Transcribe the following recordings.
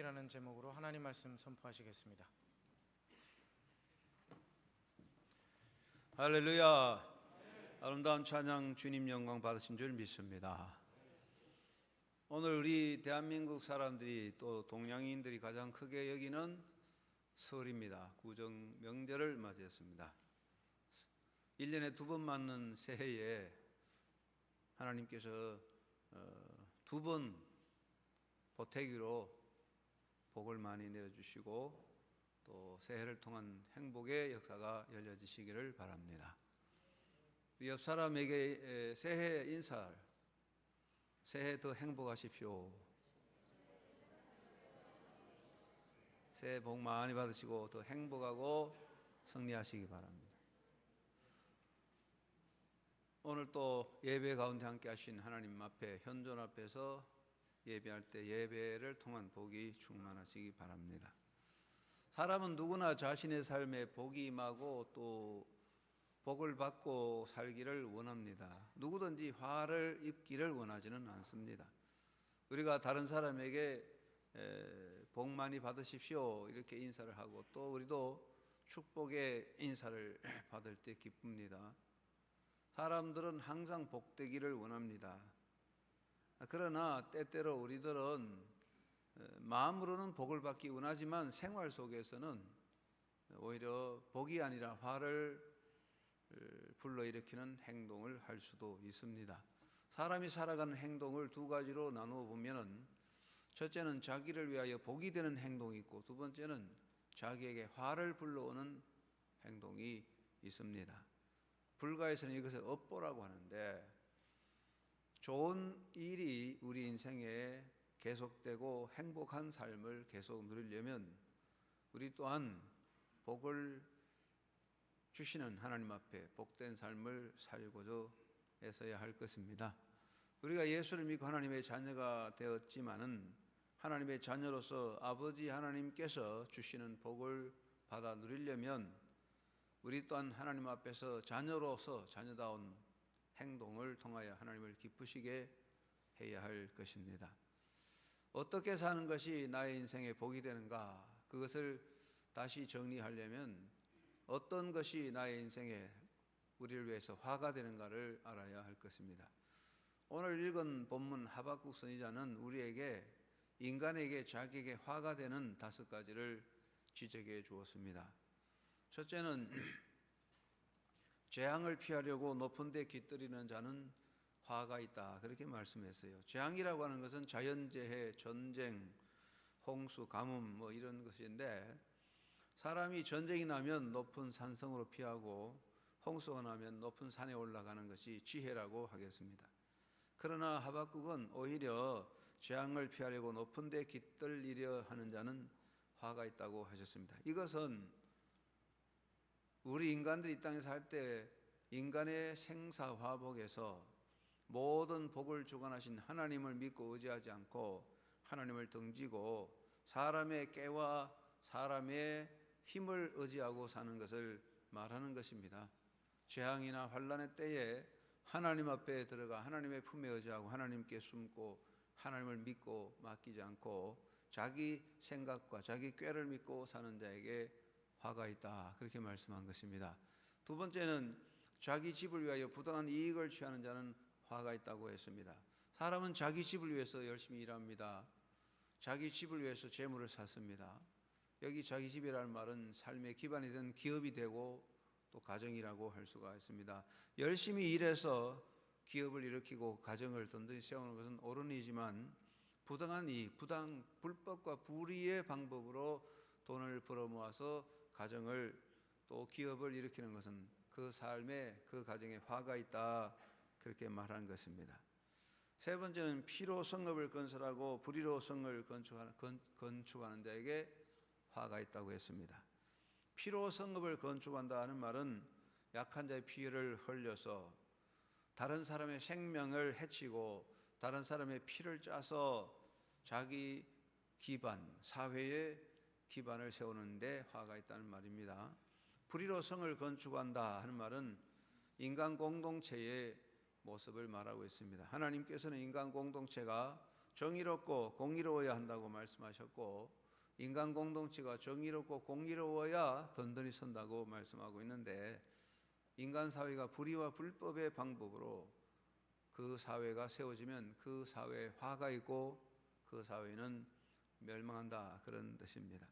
행복이라는 제목으로 하나님 말씀 선포하시겠습니다. 할렐루야. 아름다운 찬양 주님 영광 받으신 줄 믿습니다. 오늘 우리 대한민국 사람들이 또 동양인들이 가장 크게 여기는 설입니다. 구정 명절을 맞이했습니다. 1년에 2번 맞는 새해에 하나님께서 2번 보태기로 복을 많이 내려주시고 또 새해를 통한 행복의 역사가 열려지시기를 바랍니다. 옆 사람에게 새해 인사, 새해 더 행복하십시오. 새해 복 많이 받으시고 더 행복하고 승리하시기 바랍니다. 오늘 또 예배 가운데 함께 하신 하나님 앞에 현존 앞에서 예배할 때 예배를 통한 복이 충만하시기 바랍니다. 사람은 누구나 자신의 삶에 복이 임하고 또 복을 받고 살기를 원합니다. 누구든지 화를 입기를 원하지는 않습니다. 우리가 다른 사람에게 복 많이 받으십시오 이렇게 인사를 하고 또 우리도 축복의 인사를 받을 때 기쁩니다. 사람들은 항상 복되기를 원합니다. 그러나 때때로 우리들은 마음으로는 복을 받기 원하지만 생활 속에서는 오히려 복이 아니라 화를 불러일으키는 행동을 할 수도 있습니다. 사람이 살아가는 행동을 두 가지로 나누어 보면은 첫째는 자기를 위하여 복이 되는 행동이 있고 두 번째는 자기에게 화를 불러오는 행동이 있습니다. 불가에서는 이것을 업보라고 하는데 좋은 일이 우리 인생에 계속되고 행복한 삶을 계속 누리려면 우리 또한 복을 주시는 하나님 앞에 복된 삶을 살고자 애써야 할 것입니다. 우리가 예수를 믿고 하나님의 자녀가 되었지만은 하나님의 자녀로서 아버지 하나님께서 주시는 복을 받아 누리려면 우리 또한 하나님 앞에서 자녀로서 자녀다운 행동을 통하여 하나님을 기쁘시게 해야 할 것입니다. 어떻게 사는 것이 나의 인생에 복이 되는가? 그것을 다시 정리하려면 어떤 것이 나의 인생에 우리를 위해서 화가 되는가를 알아야 할 것입니다. 오늘 읽은 본문 하박국 선지자는 우리에게 인간에게 자기에게 화가 되는 5가지를 지적해 주었습니다. 첫째는 재앙을 피하려고 높은 데 깃들이는 자는 화가 있다 그렇게 말씀했어요. 재앙이라고 하는 것은 자연재해, 전쟁, 홍수, 가뭄 뭐 이런 것인데 사람이 전쟁이 나면 높은 산성으로 피하고 홍수가 나면 높은 산에 올라가는 것이 지혜라고 하겠습니다. 그러나 하박국은 오히려 재앙을 피하려고 높은 데 깃들이려 하는 자는 화가 있다고 하셨습니다. 이것은 우리 인간들이 이 땅에 살 때 인간의 생사화복에서 모든 복을 주관하신 하나님을 믿고 의지하지 않고 하나님을 등지고 사람의 깨와 사람의 힘을 의지하고 사는 것을 말하는 것입니다. 재앙이나 환난의 때에 하나님 앞에 들어가 하나님의 품에 의지하고 하나님께 숨고 하나님을 믿고 맡기지 않고 자기 생각과 자기 꾀를 믿고 사는 자에게 화가 있다 그렇게 말씀한 것입니다. 두 번째는 자기 집을 위하여 부당한 이익을 취하는 자는 화가 있다고 했습니다. 사람은 자기 집을 위해서 열심히 일합니다. 자기 집을 위해서 재물을 샀습니다. 여기 자기 집이라는 말은 삶의 기반이 된 기업이 되고 또 가정이라고 할 수가 있습니다. 열심히 일해서 기업을 일으키고 가정을 든든히 세우는 것은 옳은 일이지만 부당한 이익, 불법과 불의의 방법으로 돈을 벌어 모아서 가정을 또 기업을 일으키는 것은 그 삶에 그 가정에 화가 있다 그렇게 말하는 것입니다. 세 번째는 피로 성읍을 건설하고 불의로 성을 건축하는 자에게 화가 있다고 했습니다. 피로 성읍을 건축한다 하는 말은 약한 자의 피를 흘려서 다른 사람의 생명을 해치고 다른 사람의 피를 짜서 자기 기반, 사회의 기반을 세우는데 화가 있다는 말입니다. 불의로 성을 건축한다 하는 말은 인간 공동체의 모습을 말하고 있습니다. 하나님께서는 인간 공동체가 정의롭고 공의로워야 한다고 말씀하셨고, 인간 공동체가 정의롭고 공의로워야 든든히 선다고 말씀하고 있는데, 인간 사회가 불의와 불법의 방법으로 그 사회가 세워지면 그 사회에 화가 있고 그 사회는 멸망한다, 그런 뜻입니다.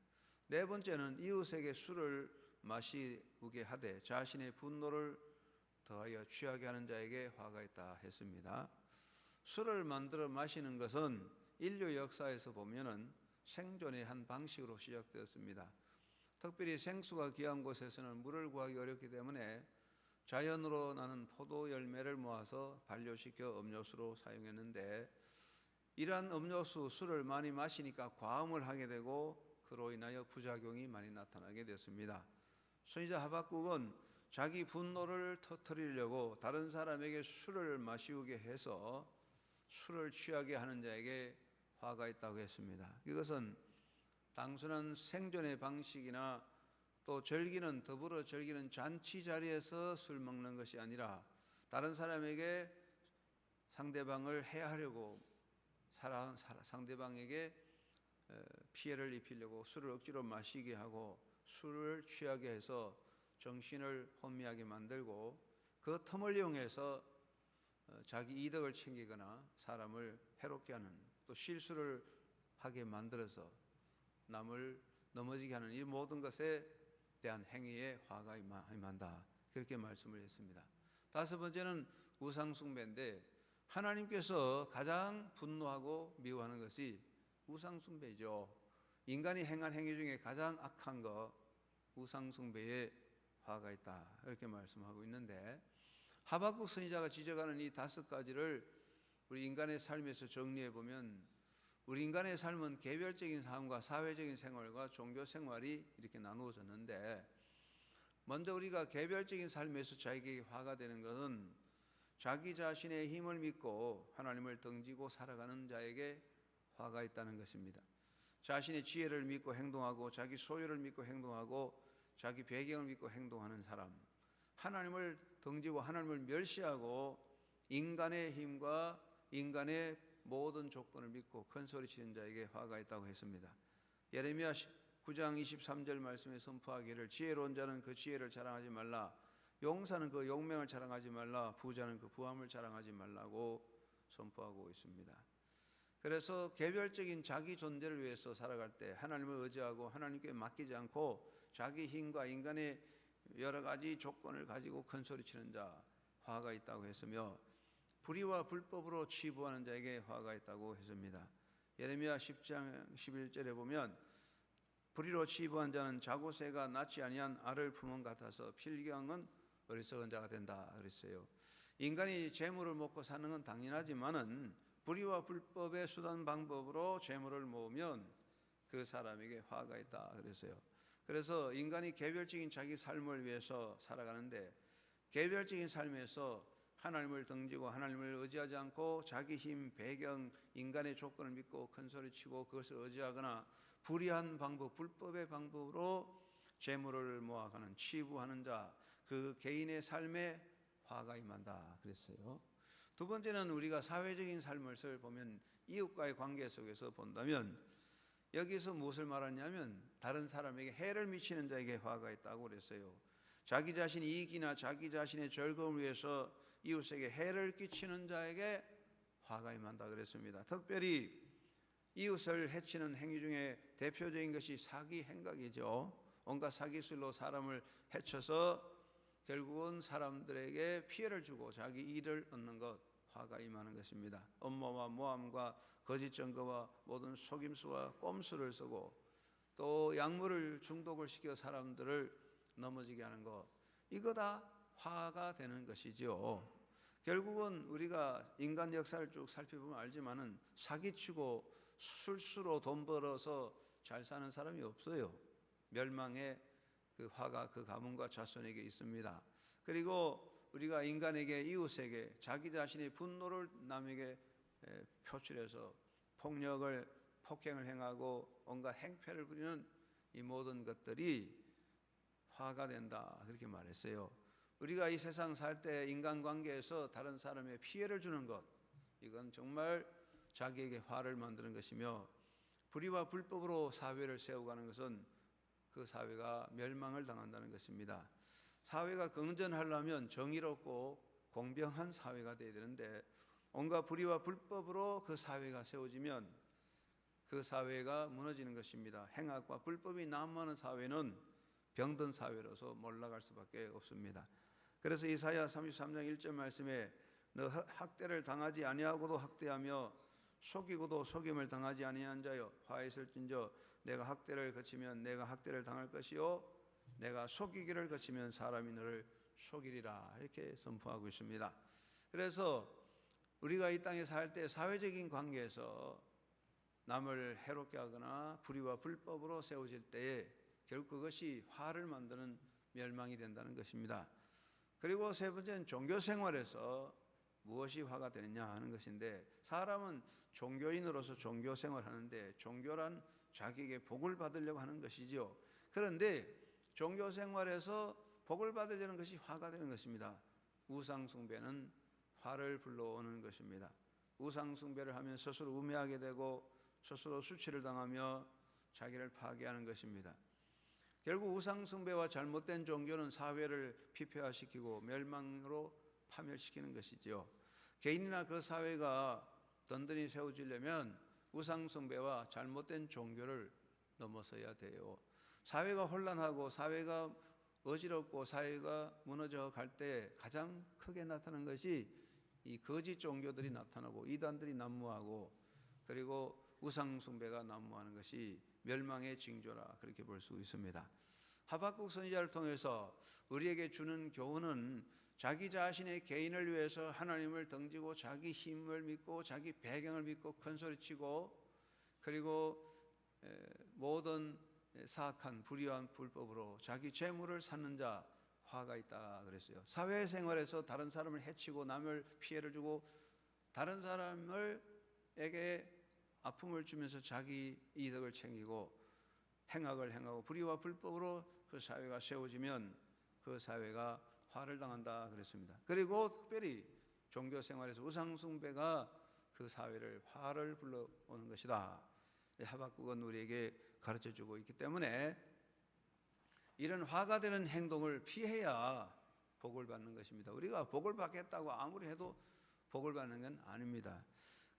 네 번째는 이웃에게 술을 마시게 하되 자신의 분노를 더하여 취하게 하는 자에게 화가 있다 했습니다. 술을 만들어 마시는 것은 인류 역사에서 보면은 생존의 한 방식으로 시작되었습니다. 특별히 생수가 귀한 곳에서는 물을 구하기 어렵기 때문에 자연으로 나는 포도 열매를 모아서 발효시켜 음료수로 사용했는데, 이러한 음료수 술을 많이 마시니까 과음을 하게 되고 그로 인하여 부작용이 많이 나타나게 됐습니다. 선지자 하박국은 자기 분노를 터뜨리려고 다른 사람에게 술을 마시게 해서 술을 취하게 하는 자에게 화가 있다고 했습니다. 이것은 단순한 생존의 방식이나 또 즐기는, 더불어 즐기는 잔치 자리에서 술 먹는 것이 아니라 다른 사람에게 상대방을 해하려고 상대방에게 피해를 입히려고 술을 억지로 마시게 하고 술을 취하게 해서 정신을 혼미하게 만들고 그 틈을 이용해서 자기 이득을 챙기거나 사람을 해롭게 하는, 또 실수를 하게 만들어서 남을 넘어지게 하는 이 모든 것에 대한 행위에 화가 임한다, 그렇게 말씀을 했습니다. 다섯 번째는 우상숭배인데, 하나님께서 가장 분노하고 미워하는 것이 우상숭배죠. 인간이 행한 행위 중에 가장 악한 것, 우상숭배에 화가 있다, 이렇게 말씀하고 있는데, 하박국 선지자가 지적하는 이 다섯 가지를 우리 인간의 삶에서 정리해 보면, 우리 인간의 삶은 개별적인 삶과 사회적인 생활과 종교 생활이 이렇게 나누어졌는데, 먼저 우리가 개별적인 삶에서 자기에게 화가 되는 것은 자기 자신의 힘을 믿고 하나님을 등지고 살아가는 자에게 화가 있다는 것입니다. 자신의 지혜를 믿고 행동하고 자기 소유를 믿고 행동하고 자기 배경을 믿고 행동하는 사람, 하나님을 등지고 하나님을 멸시하고 인간의 힘과 인간의 모든 조건을 믿고 큰 소리 치는 자에게 화가 있다고 했습니다. 예레미야 9장 23절 말씀에 선포하기를, 지혜로운 자는 그 지혜를 자랑하지 말라, 용사는 그 용맹을 자랑하지 말라, 부자는 그 부함을 자랑하지 말라고 선포하고 있습니다. 그래서 개별적인 자기 존재를 위해서 살아갈 때 하나님을 의지하고 하나님께 맡기지 않고 자기 힘과 인간의 여러 가지 조건을 가지고 큰 소리 치는 자, 화가 있다고 했으며, 불의와 불법으로 치부하는 자에게 화가 있다고 했습니다. 예레미야 10장 11절에 보면, 불의로 치부한 자는 자고새가 낳지 아니한 알을 품은 같아서 필경은 어리석은 자가 된다 그랬어요. 인간이 재물을 먹고 사는 건 당연하지만은 불의와 불법의 수단 방법으로 재물을 모으면 그 사람에게 화가 있다 그랬어요. 그래서 인간이 개별적인 자기 삶을 위해서 살아가는데, 개별적인 삶에서 하나님을 등지고 하나님을 의지하지 않고 자기 힘, 배경, 인간의 조건을 믿고 큰소리치고 그것을 의지하거나 불의한 방법, 불법의 방법으로 재물을 모아가는, 치부하는 자, 그 개인의 삶에 화가 임한다 그랬어요. 두 번째는 우리가 사회적인 삶을 보면 이웃과의 관계 속에서 본다면, 여기서 무엇을 말하냐면 다른 사람에게 해를 미치는 자에게 화가 있다고 그랬어요. 자기 자신의 이익이나 자기 자신의 즐거움을 위해서 이웃에게 해를 끼치는 자에게 화가 임한다 그랬습니다. 특별히 이웃을 해치는 행위 중에 대표적인 것이 사기 행각이죠. 온갖 사기술로 사람을 해쳐서 결국은 사람들에게 피해를 주고 자기 이익을 얻는 것, 화가 임하는 것입니다. 음모와 모함과 거짓 증거와 모든 속임수와 꼼수를 쓰고 또 약물을 중독을 시켜 사람들을 넘어지게 하는 것, 이거 다 화가 되는 것이죠. 결국은 우리가 인간 역사를 쭉 살펴보면 알지만은 사기치고 술수로 돈 벌어서 잘 사는 사람이 없어요. 멸망의 그 화가 그 가문과 자손에게 있습니다. 그리고 우리가 인간에게, 이웃에게 자기 자신의 분노를 남에게 표출해서 폭행을 행하고 온갖 행패를 부리는 이 모든 것들이 화가 된다 그렇게 말했어요. 우리가 이 세상 살 때 인간관계에서 다른 사람의 피해를 주는 것, 이건 정말 자기에게 화를 만드는 것이며, 불의와 불법으로 사회를 세워가는 것은 그 사회가 멸망을 당한다는 것입니다. 사회가 긍전하려면 정의롭고 공평한 사회가 되어야 되는데, 온갖 불의와 불법으로 그 사회가 세워지면 그 사회가 무너지는 것입니다. 행악과 불법이 난무하는 사회는 병든 사회로서 몰락할 수밖에 없습니다. 그래서 이사야 33장 1절 말씀에 너 학대를 당하지 아니하고도 학대하며 속이고도 속임을 당하지 아니한 자여 화 있을진저 내가 학대를 거치면 내가 학대를 당할 것이요 내가 속이기를 거치면 사람이 너를 속이리라, 이렇게 선포하고 있습니다. 그래서 우리가 이 땅에 살 때 사회적인 관계에서 남을 해롭게 하거나 불의와 불법으로 세워질 때에 결국 그것이 화를 만드는 멸망이 된다는 것입니다. 그리고 세 번째는 종교 생활에서 무엇이 화가 되느냐 하는 것인데, 사람은 종교인으로서 종교 생활하는데 종교란 자기에게 복을 받으려고 하는 것이지요. 그런데 종교 생활에서 복을 받으려는 것이 화가 되는 것입니다. 우상 숭배는 화를 불러오는 것입니다. 우상 숭배를 하면 스스로 우매하게 되고 스스로 수치를 당하며 자기를 파괴하는 것입니다. 결국 우상 숭배와 잘못된 종교는 사회를 피폐화시키고 멸망으로 파멸시키는 것이지요. 개인이나 그 사회가 든든히 세워지려면 우상 숭배와 잘못된 종교를 넘어서야 돼요. 사회가 혼란하고 사회가 어지럽고 사회가 무너져 갈 때 가장 크게 나타나는 것이 이 거짓 종교들이 나타나고 이단들이 난무하고, 그리고 우상 숭배가 난무하는 것이 멸망의 징조라, 그렇게 볼 수 있습니다. 하박국 선지자를 통해서 우리에게 주는 교훈은 자기 자신의 개인을 위해서 하나님을 등지고 자기 힘을 믿고 자기 배경을 믿고 큰소리치고, 그리고 모든 사악한 불의한 불법으로 자기 재물을 쌓는 자 화가 있다 그랬어요. 사회생활에서 다른 사람을 해치고 남을 피해를 주고 다른 사람에게 아픔을 주면서 자기 이득을 챙기고 행악을 행하고 불의와 불법으로 그 사회가 세워지면 그 사회가 화를 당한다 그랬습니다. 그리고 특별히 종교생활에서 우상숭배가 그 사회를 화를 불러오는 것이다. 하박국은 우리에게 가르쳐주고 있기 때문에 이런 화가 되는 행동을 피해야 복을 받는 것입니다. 우리가 복을 받겠다고 아무리 해도 복을 받는 건 아닙니다.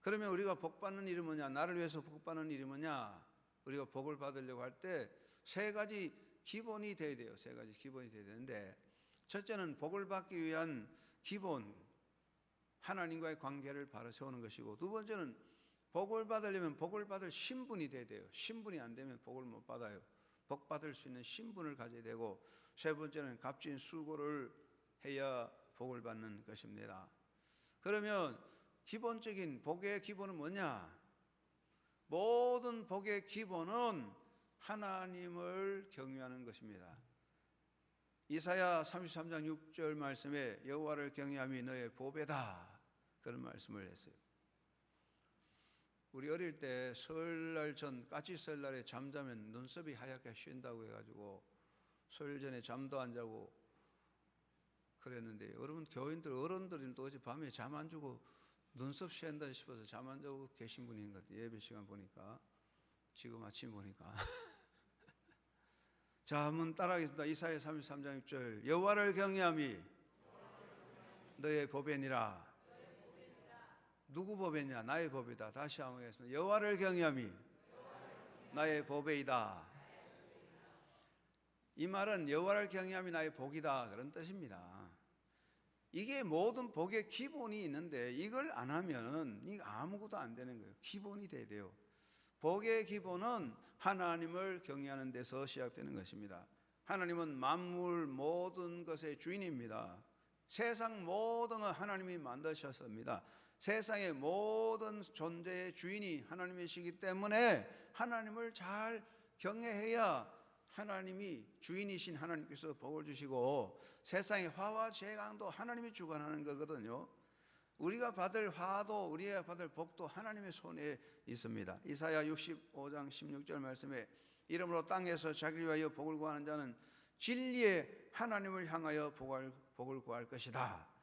그러면 우리가 복 받는 일이 뭐냐? 나를 위해서 복 받는 일이 뭐냐? 우리가 복을 받으려고 할 때 세 가지 기본이 돼야 돼요. 세 가지 기본이 돼야 되는데, 첫째는 복을 받기 위한 기본, 하나님과의 관계를 바로 세우는 것이고, 두 번째는 복을 받으려면 복을 받을 신분이 돼야 돼요. 신분이 안 되면 복을 못 받아요. 복 받을 수 있는 신분을 가져야 되고, 세 번째는 값진 수고를 해야 복을 받는 것입니다. 그러면 기본적인 복의 기본은 뭐냐? 모든 복의 기본은 하나님을 경외하는 것입니다. 이사야 33장 6절 말씀에 여호와를 경외함이 너의 보배다, 그런 말씀을 했어요. 우리 어릴 때 설날 전 까치 설날에 잠자면 눈썹이 하얗게 쉰다고 해가지고 설 전에 잠도 안 자고 그랬는데, 여러분 교인들 어른들은 또 어제 밤에 잠 안 주고 눈썹 쉰다 싶어서 잠 안 자고 계신 분인 것 같아요. 예배 시간 보니까, 지금 아침 보니까. 자, 한번 따라하겠습니다. 이사야 33장 6절 여호와를 경외함이 너의 보배니라. 누구 보배냐? 나의 보배다. 다시 한번 하겠습니다. 여호와를 경외함이 나의 보배이다. 이 말은 여호와를 경외함이 나의 복이다, 그런 뜻입니다. 이게 모든 복의 기본이 있는데 이걸 안 하면은 이거 아무것도 안 되는 거예요. 기본이 돼야 돼요. 복의 기본은 하나님을 경외하는 데서 시작되는 것입니다. 하나님은 만물 모든 것의 주인입니다. 세상 모든 걸 하나님이 만드셨습니다. 세상의 모든 존재의 주인이 하나님이시기 때문에 하나님을 잘 경외해야 하나님이 주인이신 하나님께서 복을 주시고, 세상의 화와 재앙도 하나님이 주관하는 거거든요. 우리가 받을 화도 우리가 받을 복도 하나님의 손에 있습니다. 이사야 65장 16절 말씀에 이러므로 땅에서 자기를 위하여 복을 구하는 자는 진리의 하나님을 향하여 복을 구할 것이다.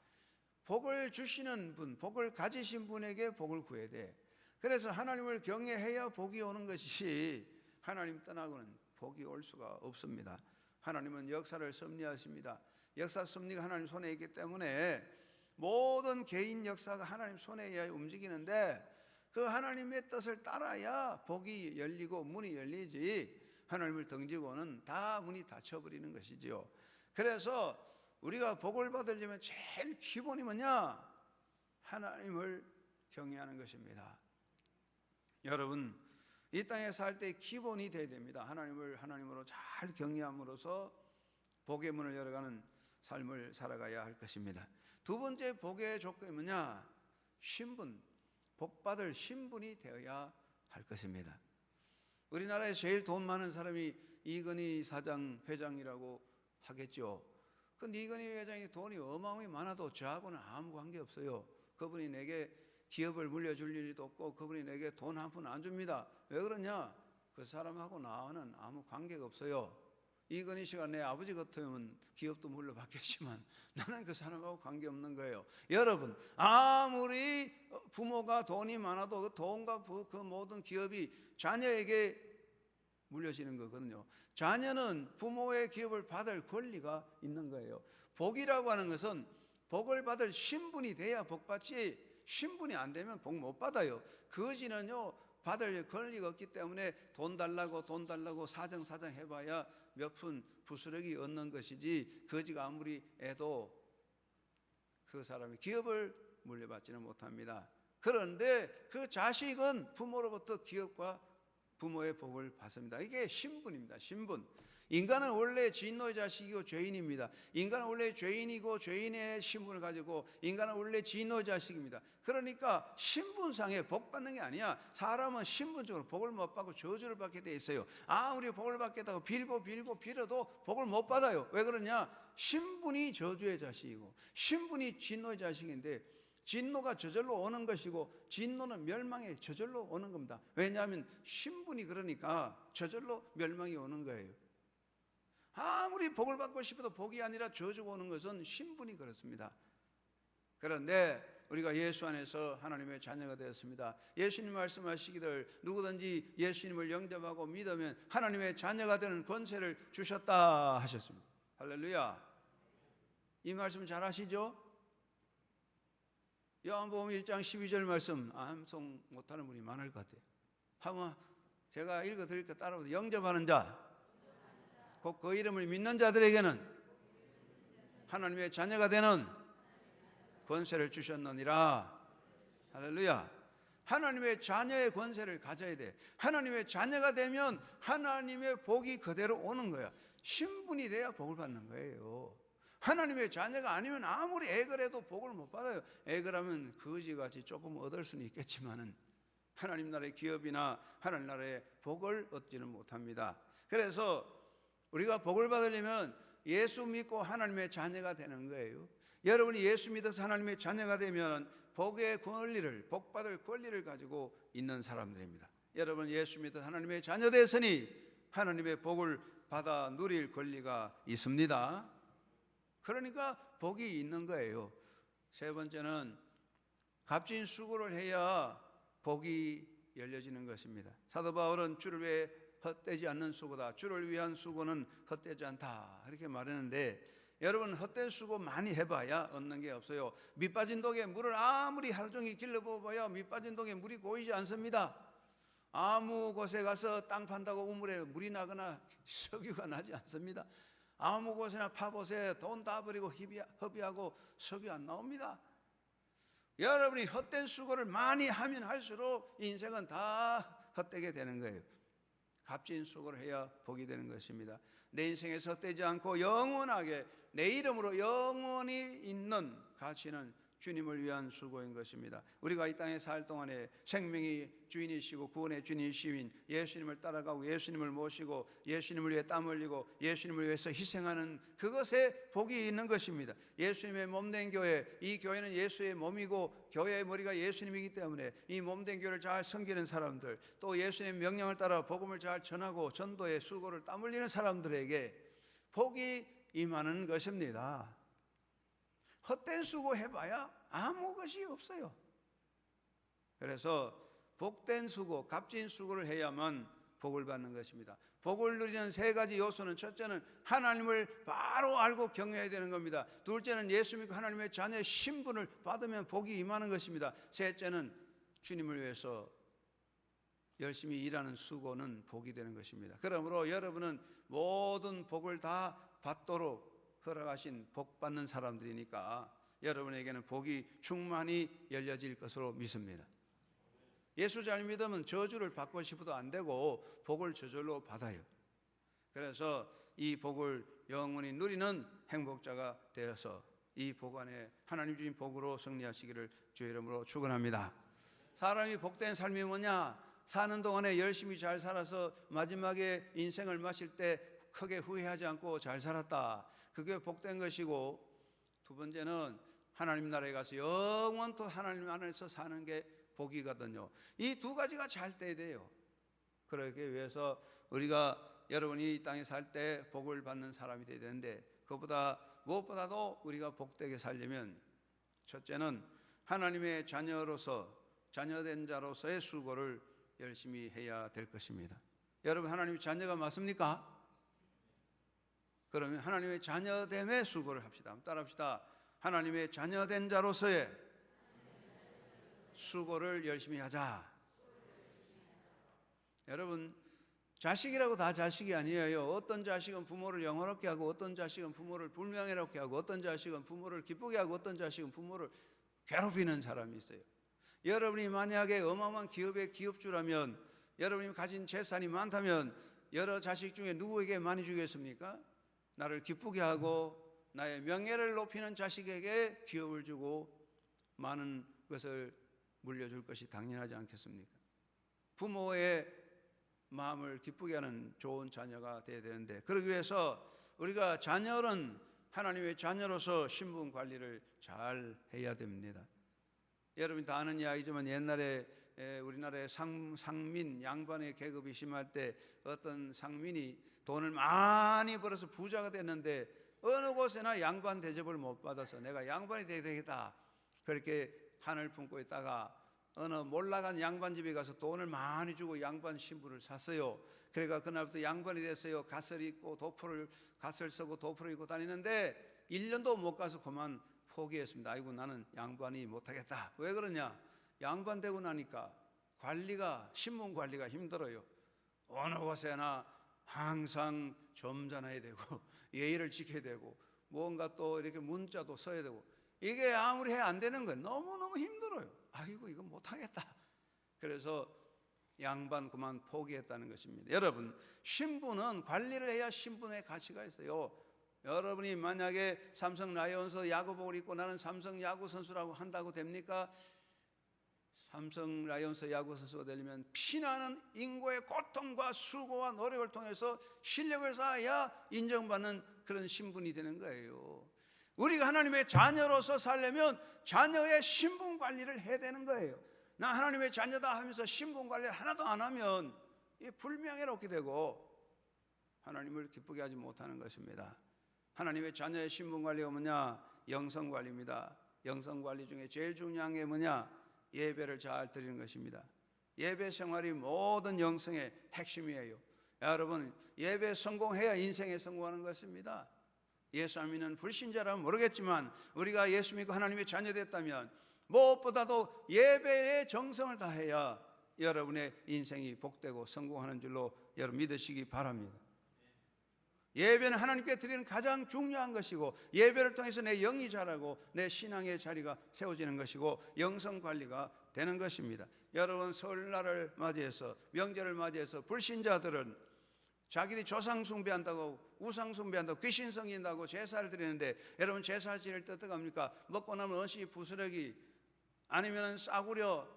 복을 주시는 분, 복을 가지신 분에게 복을 구해야 돼. 그래서 하나님을 경외해야 복이 오는 것이지 하나님 떠나고는 복이 올 수가 없습니다. 하나님은 역사를 섭리하십니다. 역사 섭리가 하나님 손에 있기 때문에 모든 개인 역사가 하나님 손에 의하여 움직이는데 그 하나님의 뜻을 따라야 복이 열리고 문이 열리지 하나님을 등지고는 다 문이 닫혀버리는 것이지요. 그래서 우리가 복을 받으려면 제일 기본이 뭐냐? 하나님을 경외하는 것입니다. 여러분, 이 땅에 살 때 기본이 돼야 됩니다. 하나님을 하나님으로 잘 경외함으로써 복의 문을 열어가는 삶을 살아가야 할 것입니다. 두 번째 복의 조건이 뭐냐? 신분, 복받을 신분이 되어야 할 것입니다. 우리나라에 제일 돈 많은 사람이 이건희 사장 회장이라고 하겠죠. 근데 이건희 회장이 돈이 어마어마하게 많아도 저하고는 아무 관계 없어요. 그분이 내게 기업을 물려줄 일도 없고 그분이 내게 돈 한 푼 안 줍니다. 왜 그러냐? 그 사람하고 나와는 아무 관계가 없어요. 이건희 씨가 내 아버지 같으면 기업도 물려받겠지만 나는 그 사람하고 관계없는 거예요. 여러분, 아무리 부모가 돈이 많아도 그 돈과 그 모든 기업이 자녀에게 물려지는 거거든요. 자녀는 부모의 기업을 받을 권리가 있는 거예요. 복이라고 하는 것은 복을 받을 신분이 돼야 복받지 신분이 안 되면 복 못 받아요. 거지는요 받을 권리가 없기 때문에 돈 달라고 사정사정 해봐야 몇 푼 부스러기 얻는 것이지 거지가 아무리 해도 그 사람이 기업을 물려받지는 못합니다. 그런데 그 자식은 부모로부터 기업과 부모의 복을 받습니다. 이게 신분입니다. 신분. 인간은 원래 진노의 자식이고 죄인입니다. 인간은 원래 죄인이고 죄인의 신분을 가지고 인간은 원래 진노의 자식입니다. 그러니까 신분상에 복 받는 게 아니야. 사람은 신분적으로 복을 못 받고 저주를 받게 돼 있어요. 아무리 복을 받겠다고 빌어도 복을 못 받아요. 왜 그러냐? 신분이 저주의 자식이고 신분이 진노의 자식인데 진노가 저절로 오는 것이고 진노는 멸망의 저절로 오는 겁니다. 왜냐하면 신분이 그러니까 저절로 멸망이 오는 거예요. 아무리 복을 받고 싶어도 복이 아니라 저주가 오는 것은 신분이 그렇습니다. 그런데 우리가 예수 안에서 하나님의 자녀가 되었습니다. 예수님 말씀하시기를 누구든지 예수님을 영접하고 믿으면 하나님의 자녀가 되는 권세를 주셨다 하셨습니다. 할렐루야. 이 말씀 잘 아시죠? 요한복음 1장 12절 말씀 암송 못하는 분이 많을 것 같아요. 한번 제가 읽어드릴까 따라오세요. 영접하는 자, 곧 그 이름을 믿는 자들에게는 하나님의 자녀가 되는 권세를 주셨느니라. 할렐루야. 하나님의 자녀의 권세를 가져야 돼. 하나님의 자녀가 되면 하나님의 복이 그대로 오는 거야. 신분이 돼야 복을 받는 거예요. 하나님의 자녀가 아니면 아무리 애걸 해도 복을 못 받아요. 애걸하면 거지같이 조금 얻을 수는 있겠지만은 하나님 나라의 기업이나 하나님 나라의 복을 얻지는 못합니다. 그래서 우리가 복을 받으려면 예수 믿고 하나님의 자녀가 되는 거예요. 여러분이 예수 믿어서 하나님의 자녀가 되면 복의 권리를, 복받을 권리를 가지고 있는 사람들입니다. 여러분 예수 믿어서 하나님의 자녀 되었으니 하나님의 복을 받아 누릴 권리가 있습니다. 그러니까 복이 있는 거예요. 세 번째는 값진 수고를 해야 복이 열려지는 것입니다. 사도 바울은 주를 위해 헛되지 않는 수고다. 주를 위한 수고는 헛되지 않다. 이렇게 말했는데 여러분 헛된 수고 많이 해봐야 얻는 게 없어요. 밑 빠진 독에 물을 아무리 하루 종일 길러봐야 밑 빠진 독에 물이 고이지 않습니다. 아무 곳에 가서 땅 판다고 우물에 물이 나거나 석유가 나지 않습니다. 아무 곳이나 파보세요. 돈 다 버리고 허비하고 석유 안 나옵니다. 여러분이 헛된 수고를 많이 하면 할수록 인생은 다 헛되게 되는 거예요. 값진 수고를 해야 복이 되는 것입니다. 내 인생에서 헛되지 않고 영원하게 내 이름으로 영원히 있는 가치는 주님을 위한 수고인 것입니다. 우리가 이 땅에 살 동안에 생명의 주인이시고 구원의 주인이신 예수님을 따라가고 예수님을 모시고 예수님을 위해 땀 흘리고 예수님을 위해서 희생하는 그것에 복이 있는 것입니다. 예수님의 몸된 교회, 이 교회는 예수의 몸이고 교회의 머리가 예수님이기 때문에 이 몸된 교회를 잘 섬기는 사람들, 또 예수님의 명령을 따라 복음을 잘 전하고 전도의 수고를 땀 흘리는 사람들에게 복이 임하는 것입니다. 헛된 수고 해봐야 아무 것이 없어요. 그래서 복된 수고, 값진 수고를 해야만 복을 받는 것입니다. 복을 누리는 세 가지 요소는, 첫째는 하나님을 바로 알고 경외해야 되는 겁니다. 둘째는 예수 믿고 하나님의 자녀의 신분을 받으면 복이 임하는 것입니다. 셋째는 주님을 위해서 열심히 일하는 수고는 복이 되는 것입니다. 그러므로 여러분은 모든 복을 다 받도록 허락하신 복 받는 사람들이니까 여러분에게는 복이 충만히 열려질 것으로 믿습니다. 예수 잘 믿으면 저주를 받고 싶어도 안 되고 복을 저절로 받아요. 그래서 이 복을 영원히 누리는 행복자가 되어서 이 복 안에 하나님 주신 복으로 승리하시기를 주의 이름으로 축원합니다. 사람이 복된 삶이 뭐냐? 사는 동안에 열심히 잘 살아서 마지막에 인생을 마칠 때 크게 후회하지 않고 잘 살았다. 그게 복된 것이고, 두 번째는 하나님 나라에 가서 영원토 하나님 안에서 사는 게 복이거든요. 이 두 가지가 잘 돼야 돼요. 그러기 위해서 우리가, 여러분이 이 땅에 살 때 복을 받는 사람이 돼야 되는데, 그것보다 무엇보다도 우리가 복되게 살려면 첫째는 하나님의 자녀로서, 자녀된 자로서의 수고를 열심히 해야 될 것입니다. 여러분, 하나님의 자녀가 맞습니까? 그러면 하나님의 자녀됨의 수고를 합시다. 한번 따라합시다. 하나님의 자녀된 자로서의 수고를 열심히 하자. 여러분, 자식이라고 다 자식이 아니에요. 어떤 자식은 부모를 영화롭게 하고, 어떤 자식은 부모를 불명예롭게 하고, 어떤 자식은 부모를 기쁘게 하고, 어떤 자식은 부모를 괴롭히는 사람이 있어요. 여러분이 만약에 어마어마한 기업의 기업주라면, 여러분이 가진 재산이 많다면 여러 자식 중에 누구에게 많이 주겠습니까? 나를 기쁘게 하고 나의 명예를 높이는 자식에게 기업을 주고 많은 것을 물려줄 것이 당연하지 않겠습니까? 부모의 마음을 기쁘게 하는 좋은 자녀가 되어야 되는데, 그러기 위해서 우리가 자녀는 하나님의 자녀로서 신분 관리를 잘 해야 됩니다. 여러분이 다 아는 이야기지만, 옛날에 우리나라의 상민, 양반의 계급이 심할 때 어떤 상민이 돈을 많이 벌어서 부자가 됐는데 어느 곳에나 양반 대접을 못 받아서 내가 양반이 돼야 되겠다, 그렇게 한을 품고 있다가 어느 몰라간 양반 집에 가서 돈을 많이 주고 양반 신분을 샀어요. 그러니까 그날부터 양반이 됐어요. 갓을 입고 갓을 쓰고 도포를 입고 다니는데 1년도 못 가서 그만 포기했습니다. 아이고, 나는 양반이 못하겠다. 왜 그러냐? 양반 되고 나니까 신분 관리가 힘들어요. 어느 곳에나 항상 점잖아야 되고 예의를 지켜야 되고 뭔가 또 이렇게 문자도 써야 되고, 이게 아무리 해 안 되는 건 너무너무 힘들어요. 아이고, 이거 못하겠다. 그래서 양반 그만 포기했다는 것입니다. 여러분, 신분은 관리를 해야 신분의 가치가 있어요. 여러분이 만약에 삼성 라이온스 야구복을 입고 나는 삼성 야구 선수라고 한다고 됩니까? 삼성 라이온스 야구 선수가 되려면 피나는 인고의 고통과 수고와 노력을 통해서 실력을 쌓아야 인정받는 그런 신분이 되는 거예요. 우리가 하나님의 자녀로서 살려면 자녀의 신분 관리를 해야 되는 거예요. 나 하나님의 자녀다 하면서 신분 관리 하나도 안 하면 불명예롭게 되고 하나님을 기쁘게 하지 못하는 것입니다. 하나님의 자녀의 신분 관리가 뭐냐? 영성 관리입니다. 영성 관리 중에 제일 중요한 게 뭐냐? 예배를 잘 드리는 것입니다. 예배 생활이 모든 영성의 핵심이에요. 여러분, 예배 성공해야 인생에 성공하는 것입니다. 예수 안 믿는 불신자라면 모르겠지만 우리가 예수 믿고 하나님의 자녀 됐다면 무엇보다도 예배에 정성을 다해야 여러분의 인생이 복되고 성공하는 줄로 여러분 믿으시기 바랍니다. 예배는 하나님께 드리는 가장 중요한 것이고, 예배를 통해서 내 영이 자라고 내 신앙의 자리가 세워지는 것이고 영성 관리가 되는 것입니다. 여러분, 설날을 맞이해서, 명절을 맞이해서 불신자들은 자기들이 조상 숭배한다고, 우상 숭배한다고, 귀신 섬긴다고 제사를 드리는데, 여러분 제사 지낼 때 어떻게 합니까? 먹고 나면 어시 부스러기, 아니면 싸구려,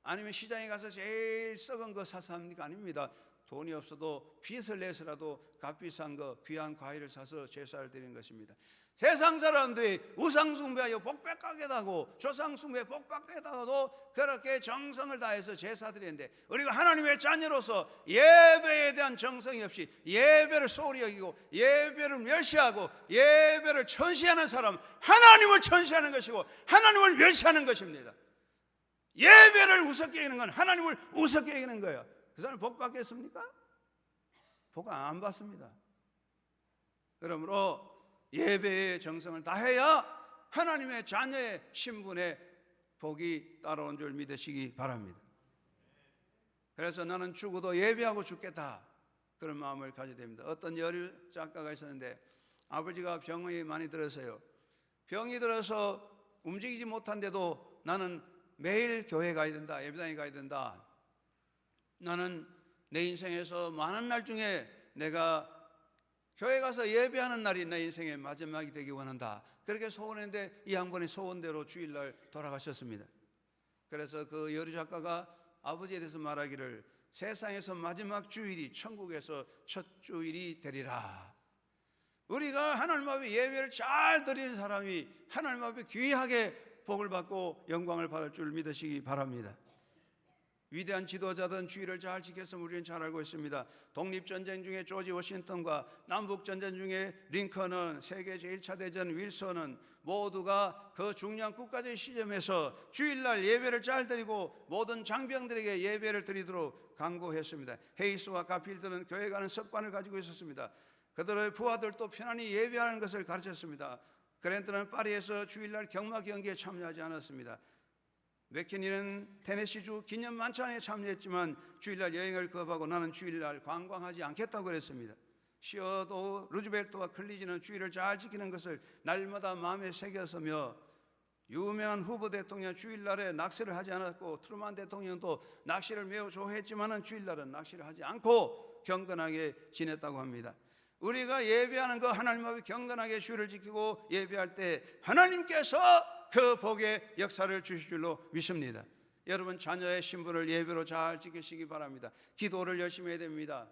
아니면 시장에 가서 제일 썩은 거 사서 합니까? 아닙니다. 돈이 없어도 빚을 내서라도 값비싼 거, 귀한 과일을 사서 제사를 드리는 것입니다. 세상 사람들이 우상 숭배하여 복백하게다고, 조상 숭배에 복백하게다가도 그렇게 정성을 다해서 제사 드리는데, 우리가 하나님의 자녀로서 예배에 대한 정성이 없이 예배를 소홀히 여기고 예배를 멸시하고 예배를 천시하는 사람, 하나님을 천시하는 것이고 하나님을 멸시하는 것입니다. 예배를 우습게 여기는 건 하나님을 우습게 여기는 거예요. 그 사람 복 받겠습니까? 복 안 받습니다. 그러므로 예배의 정성을 다해야 하나님의 자녀의 신분에 복이 따라온 줄 믿으시기 바랍니다. 그래서 나는 죽어도 예배하고 죽겠다, 그런 마음을 가져야 됩니다. 어떤 여류 작가가 있었는데 아버지가 병이 많이 들어서요, 병이 들어서 움직이지 못한데도 나는 매일 교회 가야 된다, 예배당에 가야 된다, 나는 내 인생에서 많은 날 중에 내가 교회 가서 예배하는 날이 내 인생의 마지막이 되기 원한다, 그렇게 소원했는데 이 양반이 소원대로 주일날 돌아가셨습니다. 그래서 그 여류 작가가 아버지에 대해서 말하기를 세상에서 마지막 주일이 천국에서 첫 주일이 되리라. 우리가 하나님 앞에 예배를 잘 드리는 사람이 하나님 앞에 귀하게 복을 받고 영광을 받을 줄 믿으시기 바랍니다. 위대한 지도자든 주의를 잘 지켰으면 우리는 잘 알고 있습니다. 독립전쟁 중에 조지 워싱턴과 남북전쟁 중에 링컨은, 세계 제1차 대전 윌슨은 모두가 그 중요한 국가적인 시점에서 주일날 예배를 잘 드리고 모든 장병들에게 예배를 드리도록 강구했습니다. 헤이스와 가필드는 교회 가는 습관을 가지고 있었습니다. 그들의 부하들도 편안히 예배하는 것을 가르쳤습니다. 그랜트는 파리에서 주일날 경마 경기에 참여하지 않았습니다. 맥키니는 테네시주 기념 만찬에 참여했지만 주일날 여행을 거부하고 나는 주일날 관광하지 않겠다고 그랬습니다. 시어도 루즈벨트와 클리지는 주일을 잘 지키는 것을 날마다 마음에 새겼으며 유명한 후보 대통령 주일날에 낚시를 하지 않았고 트루만 대통령도 낚시를 매우 좋아했지만 주일날은 낚시를 하지 않고 경건하게 지냈다고 합니다. 우리가 예배하는 거 하나님 앞에 경건하게 주일을 지키고 예배할 때 하나님께서 그 복의 역사를 주실 줄로 믿습니다. 여러분 자녀의 신분을 예배로 잘 지키시기 바랍니다. 기도를 열심히 해야 됩니다.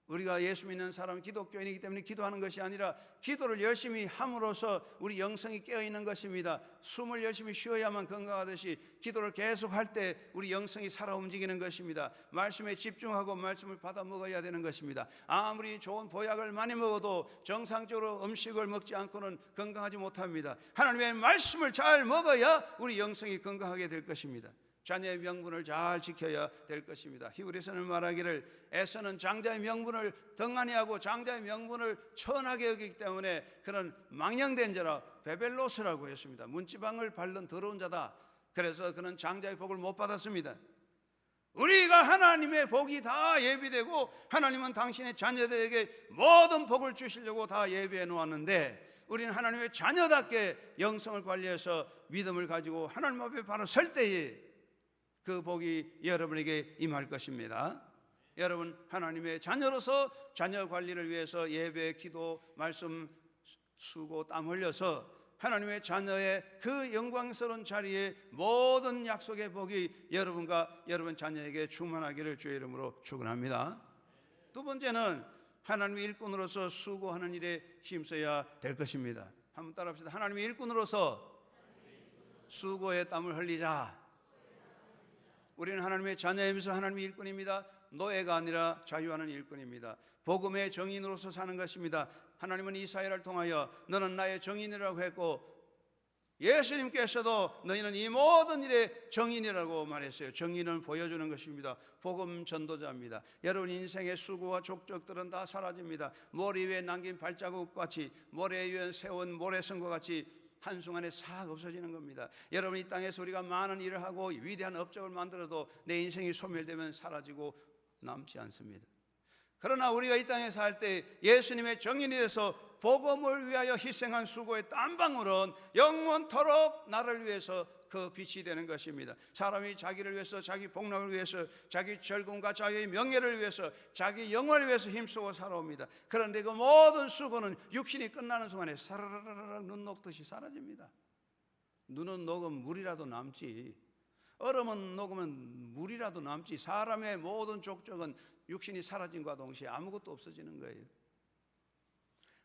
우리가 예수 믿는 사람은 기독교인이기 때문에 기도하는 것이 아니라 기도를 열심히 함으로써 우리 영성이 깨어있는 것입니다. 숨을 열심히 쉬어야만 건강하듯이 기도를 계속할 때 우리 영성이 살아 움직이는 것입니다. 말씀에 집중하고 말씀을 받아 먹어야 되는 것입니다. 아무리 좋은 보약을 많이 먹어도 정상적으로 음식을 먹지 않고는 건강하지 못합니다. 하나님의 말씀을 잘 먹어야 우리 영성이 건강하게 될 것입니다. 자녀의 명분을 잘 지켜야 될 것입니다. 히브리서는 말하기를 에서는 장자의 명분을 등한히 하고 장자의 명분을 천하게 여기기 때문에 그런 망령된 자라 베벨로스라고 했습니다. 문지방을 밟는 더러운 자다. 그래서 그는 장자의 복을 못 받았습니다. 우리가 하나님의 복이 다 예비되고 하나님은 당신의 자녀들에게 모든 복을 주시려고 다 예비해 놓았는데 우리는 하나님의 자녀답게 영성을 관리해서 믿음을 가지고 하나님 앞에 바로 설 때에 그 복이 여러분에게 임할 것입니다. 여러분 하나님의 자녀로서 자녀 관리를 위해서 예배, 기도, 말씀, 수고, 땀 흘려서 하나님의 자녀의 그 영광스러운 자리에 모든 약속의 복이 여러분과 여러분 자녀에게 충만하기를 주의 이름으로 축원합니다. 두 번째는 하나님의 일꾼으로서 수고하는 일에 힘써야 될 것입니다. 한번 따라합시다. 하나님의 일꾼으로서 수고의 땀을 흘리자. 우리는 하나님의 자녀이면서 하나님의 일꾼입니다. 노예가 아니라 자유하는 일꾼입니다. 복음의 정인으로서 사는 것입니다. 하나님은 이사야를 통하여 너는 나의 정인이라고 했고 예수님께서도 너희는 이 모든 일의 정인이라고 말했어요. 정인은 보여주는 것입니다. 복음 전도자입니다. 여러분 인생의 수고와 족적들은 다 사라집니다. 모래 위에 남긴 발자국같이 모래 위에 세운 모래성과 같이 한순간에 싹 없어지는 겁니다. 여러분 이 땅에서 우리가 많은 일을 하고 위대한 업적을 만들어도 내 인생이 소멸되면 사라지고 남지 않습니다. 그러나 우리가 이 땅에 살 때 예수님의 정인이 돼서 복음을 위하여 희생한 수고의 땀방울은 영원토록 나를 위해서 그 빛이 되는 것입니다. 사람이 자기를 위해서, 자기 복락을 위해서, 자기 즐거움과 자기의 명예를 위해서, 자기 영혼을 위해서 힘쓰고 살아옵니다. 그런데 그 모든 수고는 육신이 끝나는 순간에 사라라락 눈 녹듯이 사라집니다. 눈은 녹으면 물이라도 남지, 얼음은 녹으면 물이라도 남지, 사람의 모든 족적은 육신이 사라짐과 동시에 아무것도 없어지는 거예요.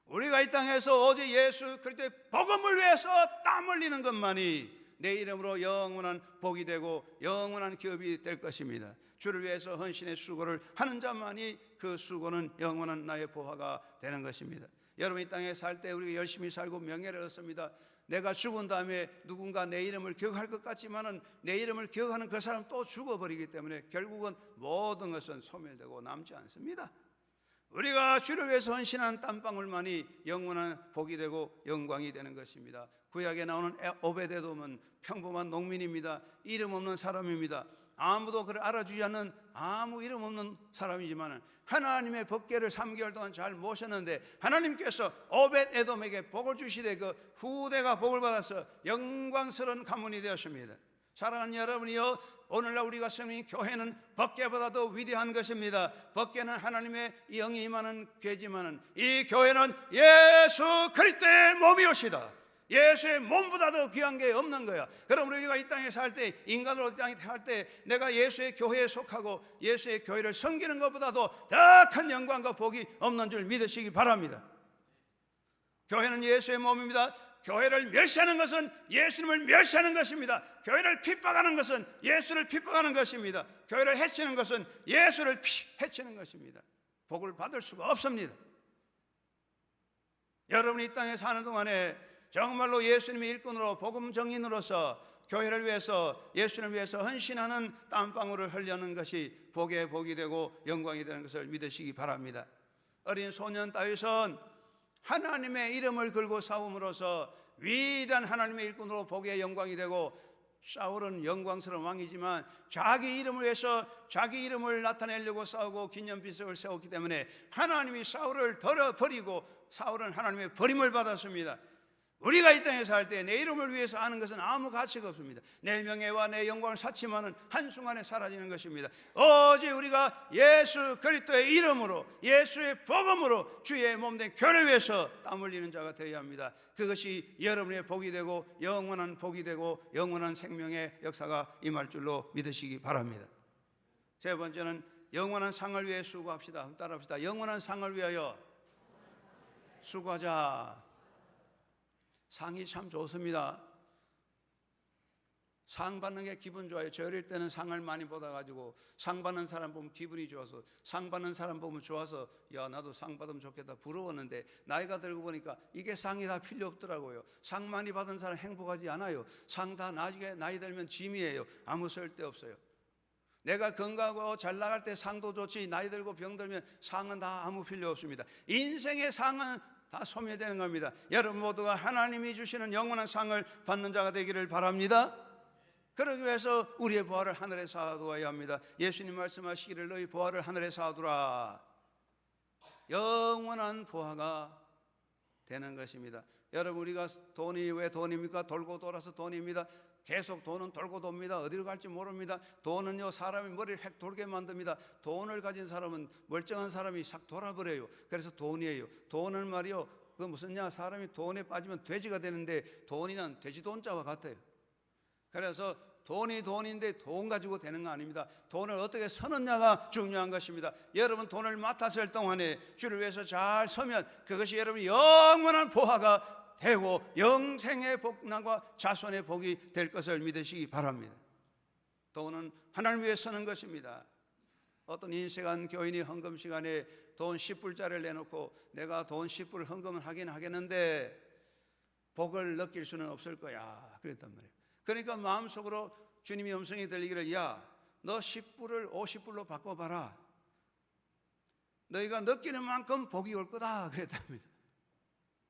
우리가 이 땅에서 오직 예수 그리스도의 복음을 위해서 땀 흘리는 것만이 내 이름으로 영원한 복이 되고 영원한 기업이 될 것입니다. 주를 위해서 헌신의 수고를 하는 자만이 그 수고는 영원한 나의 보화가 되는 것입니다. 여러분 이 땅에 살 때 우리가 열심히 살고 명예를 얻습니다. 내가 죽은 다음에 누군가 내 이름을 기억할 것 같지만은 내 이름을 기억하는 그 사람 또 죽어버리기 때문에 결국은 모든 것은 소멸되고 남지 않습니다. 우리가 주를 위해서 헌신한 땀방울만이 영원한 복이 되고 영광이 되는 것입니다. 구약에 나오는 오베데돔은 평범한 농민입니다. 이름 없는 사람입니다. 아무도 그를 알아주지 않는 아무 이름 없는 사람이지만 하나님의 법궤를 3개월 동안 잘 모셨는데 하나님께서 오벳에돔에게 복을 주시되 그 후대가 복을 받아서 영광스러운 가문이 되었습니다. 사랑하는 여러분이요, 오늘날 우리가 섬긴 교회는 법궤보다도 위대한 것입니다. 법궤는 하나님의 영이 임하는 궤지만은 이 교회는 예수 그리스도의 몸이옵시다. 예수의 몸보다도 귀한 게 없는 거야. 그러므로 우리가 이 땅에 살 때, 인간으로 이 땅에 살 때 내가 예수의 교회에 속하고 예수의 교회를 섬기는 것보다도 더 큰 영광과 복이 없는 줄 믿으시기 바랍니다. 교회는 예수의 몸입니다. 교회를 멸시하는 것은 예수님을 멸시하는 것입니다. 교회를 핍박하는 것은 예수를 핍박하는 것입니다. 교회를 해치는 것은 예수를 해치는 것입니다. 복을 받을 수가 없습니다. 여러분이 이 땅에 사는 동안에 정말로 예수님의 일꾼으로 복음 정인으로서 교회를 위해서 예수님을 위해서 헌신하는 땀방울을 흘려는 것이 복의 복이 되고 영광이 되는 것을 믿으시기 바랍니다. 어린 소년 다윗은 하나님의 이름을 걸고 싸움으로써 위대한 하나님의 일꾼으로 복의 영광이 되고, 사울은 영광스러운 왕이지만 자기 이름을 위해서 자기 이름을 나타내려고 싸우고 기념비석을 세웠기 때문에 하나님이 사울을 덜어버리고 사울은 하나님의 버림을 받았습니다. 우리가 이 땅에 살 때 내 이름을 위해서 하는 것은 아무 가치가 없습니다. 내 명예와 내 영광을 사치만은 한순간에 사라지는 것입니다. 오직 우리가 예수 그리스도의 이름으로 예수의 복음으로 주의 몸된 교회를 위해서 땀 흘리는 자가 되어야 합니다. 그것이 여러분의 복이 되고 영원한 복이 되고 영원한 생명의 역사가 임할 줄로 믿으시기 바랍니다. 세 번째는 영원한 상을 위해 수고합시다. 따라합시다. 영원한 상을 위하여 수고하자. 상이 참 좋습니다. 상 받는 게 기분 좋아요. 저 어릴 때는 상을 많이 받아가지고 상 받는 사람 보면 기분이 좋아서, 상 받는 사람 보면 좋아서 야 나도 상 받으면 좋겠다 부러웠는데 나이가 들고 보니까 이게 상이 다 필요 없더라고요. 상 많이 받은 사람 행복하지 않아요. 상 다 나중에 나이 들면 짐이에요. 아무 쓸데없어요. 내가 건강하고 잘 나갈 때 상도 좋지 나이 들고 병 들면 상은 다 아무 필요 없습니다. 인생의 상은 다 소멸되는 겁니다. 여러분 모두가 하나님이 주시는 영원한 상을 받는 자가 되기를 바랍니다. 그러기 위해서 우리의 보화를 하늘에 쌓아두어야 합니다. 예수님 말씀하시기를 너희 보화를 하늘에 쌓아두라. 영원한 보화가 되는 것입니다. 여러분 우리가 돈이 왜 돈입니까? 돌고 돌아서 돈입니다. 계속 돈은 돌고 돕니다. 어디로 갈지 모릅니다. 돈은요 사람의 머리를 획 돌게 만듭니다. 돈을 가진 사람은 멀쩡한 사람이 싹 돌아버려요. 그래서 돈이에요. 돈은 말이요 그 무슨냐, 사람이 돈에 빠지면 돼지가 되는데 돈이는 돼지 돈자와 같아요. 그래서 돈이 돈인데 돈 가지고 되는 거 아닙니다. 돈을 어떻게 쓰느냐가 중요한 것입니다. 여러분 돈을 맡았을 동안에 주를 위해서 잘 서면 그것이 여러분이 영원한 보화가 되고 영생의 복락과 자손의 복이 될 것을 믿으시기 바랍니다. 돈은 하나님 위해 쓰는 것입니다. 어떤 인색한 교인이 헌금 시간에 돈 10불짜리를 내놓고 내가 돈 10불 헌금을 하긴 하겠는데 복을 느낄 수는 없을 거야 그랬단 말이에요. 그러니까 마음속으로 주님이 음성이 들리기를 야 너 10불을 50불로 바꿔봐라. 너희가 느끼는 만큼 복이 올 거다 그랬답니다.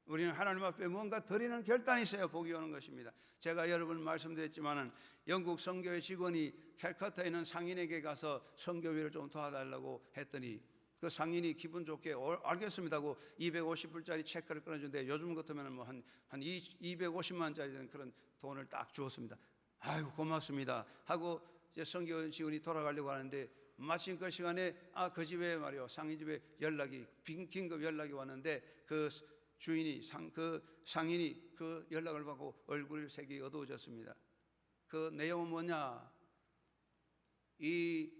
우리는 하나님 앞에 뭔가 드리는 결단이 있어야 복이 오는 것입니다. 제가 여러분 말씀드렸지만은 영국 선교회 직원이 캘커타에 있는 상인에게 가서 선교회를 좀 도와달라고 했더니 그 상인이 기분 좋게 알겠습니다 하고 250불짜리 체크를 끊어준데 요즘 같으면 뭐 한 250만짜리 되는 그런 돈을 딱 주었습니다. 아유 고맙습니다 하고 이제 선교 지원이 돌아가려고 하는데 마침 그 시간에 그 집에 말이요 상인 집에 연락이 긴급 연락이 왔는데 그 주인이 그 상인이 그 연락을 받고 얼굴 색이 어두워졌습니다. 그 내용은 뭐냐? 이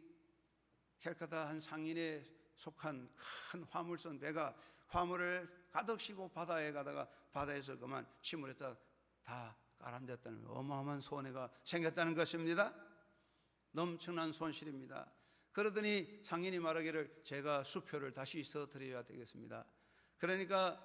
캘커타 한 상인에 속한 큰 화물선 배가 화물을 가득 싣고 바다에 가다가 바다에서 그만 침몰했다 다 가라앉았다는 어마어마한 손해가 생겼다는 것입니다. 넘쳐난 손실입니다. 그러더니 상인이 말하기를 제가 수표를 다시 써드려야 되겠습니다. 그러니까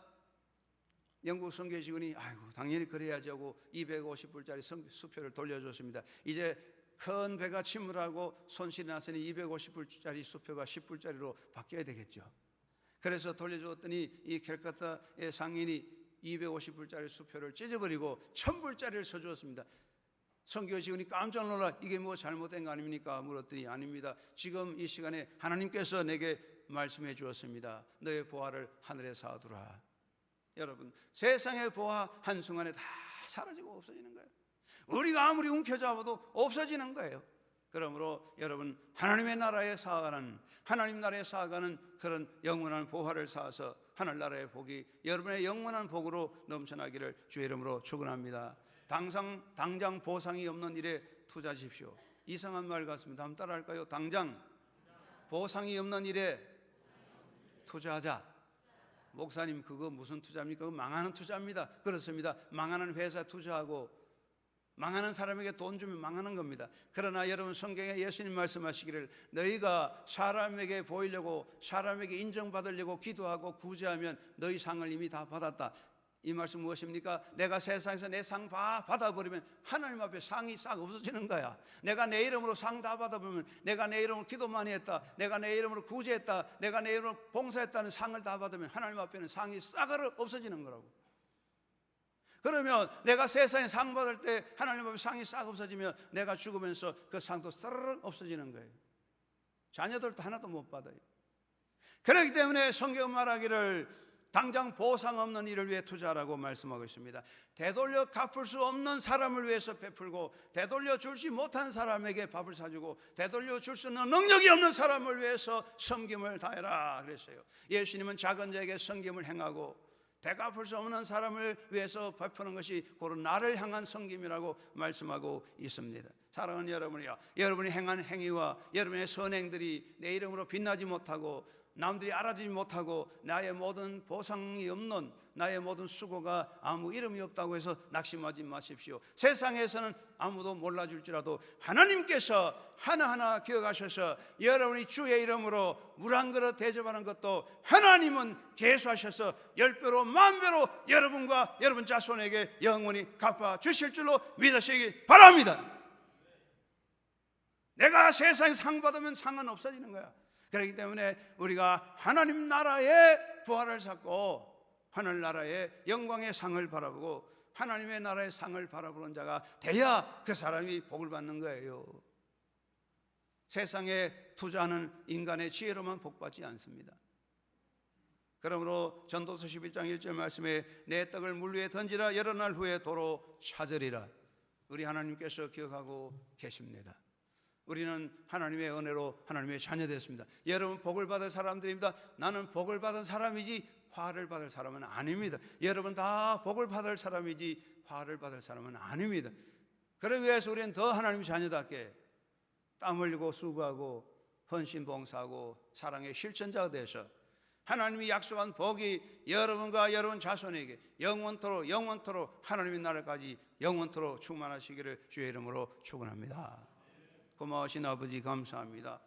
영국 선교지원이 아이고 당연히 그래야지 하고 250불짜리 수표를 돌려줬습니다. 이제 큰 배가 침몰하고 손실이 났으니 250불짜리 수표가 10불짜리로 바뀌어야 되겠죠. 그래서 돌려줬더니 이 캘커타의 상인이 250불짜리 수표를 찢어버리고 1000불짜리를 써주었습니다. 선교지원이 깜짝 놀라 이게 뭐 잘못된 거 아닙니까? 물었더니 아닙니다. 지금 이 시간에 하나님께서 내게 말씀해 주었습니다. 너의 보화를 하늘에 쌓아두라. 여러분, 세상의 보화 한순간에 다 사라지고 없어지는 거예요. 우리가 아무리 움켜잡아도 없어지는 거예요. 그러므로 여러분, 하나님의 나라에 쌓아가는, 하나님 나라에 쌓아가는 그런 영원한 보화를 쌓아서 하늘나라의 복이 여러분의 영원한 복으로 넘쳐나기를 주의 이름으로 축원합니다. 당장 보상이 없는 일에 투자하십시오. 이상한 말 같습니다. 한번 따라할까요? 당장 보상이 없는 일에 투자하자. 목사님, 그거 무슨 투자입니까? 그거 망하는 투자입니다. 그렇습니다. 망하는 회사 투자하고 망하는 사람에게 돈 주면 망하는 겁니다. 그러나 여러분, 성경에 예수님 말씀하시기를 너희가 사람에게 보이려고, 사람에게 인정받으려고 기도하고 구제하면 너희 상을 이미 다 받았다. 이 말씀 무엇입니까? 내가 세상에서 내 상 받아버리면 하나님 앞에 상이 싹 없어지는 거야. 내가 내 이름으로 상 다 받아버리면, 내가 내 이름으로 기도 많이 했다, 내가 내 이름으로 구제했다, 내가 내 이름으로 봉사했다는 상을 다 받으면 하나님 앞에는 상이 싹으로 없어지는 거라고. 그러면 내가 세상에 상 받을 때 하나님 앞에 상이 싹 없어지면 내가 죽으면서 그 상도 싹 없어지는 거예요. 자녀들도 하나도 못 받아요. 그렇기 때문에 성경 말하기를 당장 보상 없는 일을 위해 투자하라고 말씀하고 있습니다. 되돌려 갚을 수 없는 사람을 위해서 베풀고, 되돌려 주지 못한 사람에게 밥을 사주고, 되돌려 줄 수 있는 능력이 없는 사람을 위해서 섬김을 다해라 그랬어요. 예수님은 작은 자에게 섬김을 행하고 되갚을 수 없는 사람을 위해서 베푸는 것이 고로 나를 향한 섬김이라고 말씀하고 있습니다. 사랑하는 여러분이요, 여러분이 행한 행위와 여러분의 선행들이 내 이름으로 빛나지 못하고 남들이 알아주지 못하고 나의 모든 보상이 없는, 나의 모든 수고가 아무 이름이 없다고 해서 낙심하지 마십시오. 세상에서는 아무도 몰라줄지라도 하나님께서 하나하나 기억하셔서 여러분이 주의 이름으로 물 한 그릇 대접하는 것도 하나님은 계수하셔서 10배로 만배로 여러분과 여러분 자손에게 영원히 갚아주실 줄로 믿으시기 바랍니다. 내가 세상에 상 받으면 상은 없어지는 거야. 그렇기 때문에 우리가 하나님 나라의 부활을 찾고 하늘나라의 영광의 상을 바라보고 하나님의 나라의 상을 바라보는 자가 돼야 그 사람이 복을 받는 거예요. 세상에 투자하는 인간의 지혜로만 복받지 않습니다. 그러므로 전도서 11장 1절 말씀에 내 떡을 물 위에 던지라, 여러 날 후에 도로 찾으리라. 우리 하나님께서 기억하고 계십니다. 우리는 하나님의 은혜로 하나님의 자녀 됐습니다. 여러분 복을 받을 사람들입니다. 나는 복을 받은 사람이지 화를 받을 사람은 아닙니다. 여러분 다 복을 받을 사람이지 화를 받을 사람은 아닙니다. 그러기 위해서 우리는 더 하나님의 자녀답게 땀 흘리고 수고하고 헌신 봉사하고 사랑의 실천자가 되어서 하나님이 약속한 복이 여러분과 여러분 자손에게 영원토록 하나님의 나라까지 영원토록 충만하시기를 주의 이름으로 축원합니다. 고마우신 아버지 감사합니다.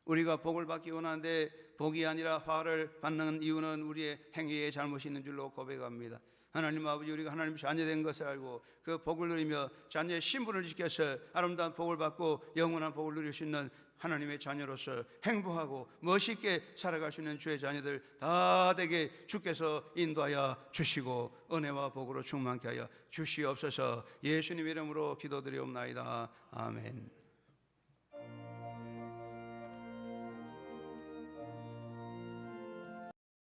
우리가 복을 받기 원하는데 복이 아니라 화를 받는 이유는 우리의 행위에 잘못이 있는 줄로 고백합니다. 하나님 아버지, 우리가 하나님 자녀된 것을 알고 그 복을 누리며 자녀의 신분을 지켜서 아름다운 복을 받고 영원한 복을 누릴 수 있는 하나님의 자녀로서 행복하고 멋있게 살아갈 수 있는 주의 자녀들 다 되게 주께서 인도하여 주시고 은혜와 복으로 충만케 하여 주시옵소서. 예수님 이름으로 기도드리옵나이다. 아멘.